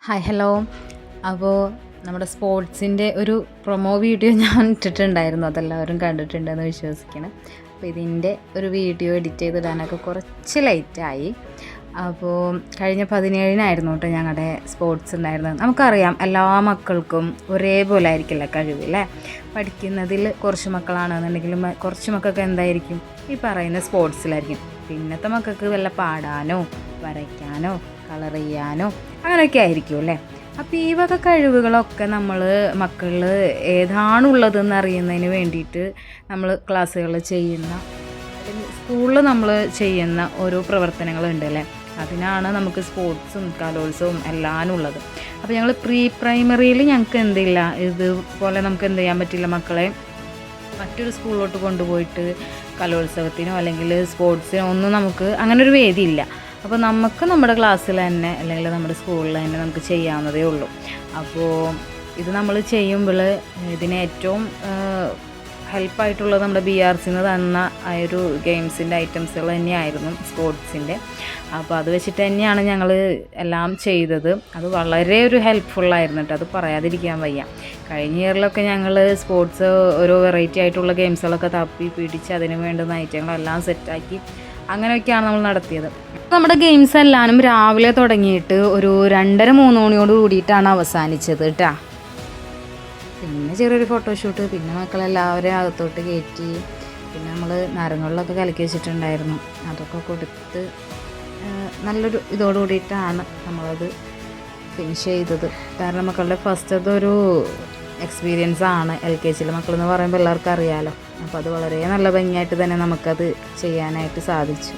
Hi hello. അപ്പോൾ നമ്മുടെ സ്പോർട്സിൻ്റെ ഒരു പ്രൊമോ വീഡിയോ ഞാൻ ഇട്ടിട്ടുണ്ടായിരുന്നു, അതെല്ലാവരും കണ്ടിട്ടുണ്ടെന്ന് വിശ്വസിക്കണം. അപ്പോൾ ഇതിൻ്റെ ഒരു വീഡിയോ എഡിറ്റ് ചെയ്തിടാനൊക്കെ കുറച്ച് ലൈറ്റായി. അപ്പോൾ കഴിഞ്ഞ 17-നായിരുന്നു കേട്ടോ ഞങ്ങളുടെ സ്പോർട്സ് ഉണ്ടായിരുന്നത്. നമുക്കറിയാം എല്ലാ മക്കൾക്കും ഒരേപോലെ ആയിരിക്കില്ല കഴിവില്ലേ. പഠിക്കുന്നതിൽ കുറച്ച് മക്കളാണെന്നുണ്ടെങ്കിലും കുറച്ച് മക്കൾക്ക് എന്തായിരിക്കും ഈ പറയുന്ന സ്പോർട്സിലായിരിക്കും. പിന്നത്തെ മക്കൾക്ക് വല്ല പാടാനോ വരയ്ക്കാനോ കളർ ചെയ്യാനോ അങ്ങനെയൊക്കെ ആയിരിക്കും അല്ലേ. അപ്പോൾ ഈ വക കഴിവുകളൊക്കെ നമ്മൾ മക്കളിൽ ഏതാണുള്ളതെന്ന് അറിയുന്നതിന് വേണ്ടിയിട്ട് നമ്മൾ ക്ലാസ്സുകൾ ചെയ്യുന്ന സ്കൂളിൽ നമ്മൾ ചെയ്യുന്ന ഓരോ പ്രവർത്തനങ്ങളുണ്ട് അല്ലേ. അതിനാണ് നമുക്ക് സ്പോർട്സും കലോത്സവവും എല്ലാം ഉള്ളത്. അപ്പോൾ ഞങ്ങൾ പ്രീ പ്രൈമറിയിൽ ഞങ്ങൾക്ക് എന്തില്ല, ഇതുപോലെ നമുക്ക് എന്ത് ചെയ്യാൻ പറ്റില്ല, മക്കളെ മറ്റൊരു സ്കൂളിലോട്ട് കൊണ്ടുപോയിട്ട് കലോത്സവത്തിനോ അല്ലെങ്കിൽ സ്പോർട്സിനോ ഒന്നും നമുക്ക് അങ്ങനെ ഒരു വേദിയില്ല. അപ്പോൾ നമുക്ക് നമ്മുടെ ക്ലാസ്സിൽ തന്നെ അല്ലെങ്കിൽ നമ്മുടെ സ്കൂളിൽ തന്നെ നമുക്ക് ചെയ്യാവുന്നതേ ഉള്ളൂ. അപ്പോൾ ഇത് നമ്മൾ ചെയ്യുമ്പോൾ ഇതിന് ഏറ്റവും ഹെൽപ്പായിട്ടുള്ളത് നമ്മുടെ BRCന്ന് തന്ന ആ ഒരു ഗെയിംസിൻ്റെ ഐറ്റംസുകൾ തന്നെയായിരുന്നു സ്പോർട്സിൻ്റെ. അപ്പോൾ അത് വെച്ചിട്ട് തന്നെയാണ് ഞങ്ങൾ എല്ലാം ചെയ്തത്. അത് വളരെ ഒരു ഹെൽപ്ഫുള്ളായിരുന്നു കേട്ടോ, അത് പറയാതിരിക്കാൻ വയ്യ. കഴിഞ്ഞ ഇയറിലൊക്കെ ഞങ്ങൾ സ്പോർട്സ് ഓരോ വെറൈറ്റി ആയിട്ടുള്ള ഗെയിംസുകളൊക്കെ തപ്പി പിടിച്ച് അതിന് വേണ്ടുന്ന ഐറ്റങ്ങളെല്ലാം സെറ്റാക്കി അങ്ങനെയൊക്കെയാണ് നമ്മൾ നടത്തിയത്. നമ്മുടെ ഗെയിംസ് എല്ലാവരും രാവിലെ തുടങ്ങിയിട്ട് ഒരു 2:30-3 മണിയോട് കൂടിയിട്ടാണ് അവസാനിച്ചത് കേട്ടോ. പിന്നെ ചെറിയൊരു ഫോട്ടോഷൂട്ട്, പിന്നെ മക്കളെല്ലാവരും അകത്തോട്ട് കയറ്റി, പിന്നെ നമ്മൾ നാരങ്ങളിലൊക്കെ കലക്കി വെച്ചിട്ടുണ്ടായിരുന്നു, അതൊക്കെ കൊടുത്ത് നല്ലൊരു ഇതോട് കൂടിയിട്ടാണ് നമ്മളത് ഫിനിഷ് ചെയ്തത്. കാരണം മക്കളുടെ ഫസ്റ്റതൊരു എക്സ്പീരിയൻസ് ആണ്. LKGയിലെ മക്കളെന്ന് പറയുമ്പോൾ എല്ലാവർക്കും അറിയാമല്ലോ. അപ്പോൾ അത് വളരെ നല്ല ഭംഗിയായിട്ട് തന്നെ നമുക്കത് ചെയ്യാനായിട്ട് സാധിച്ചു.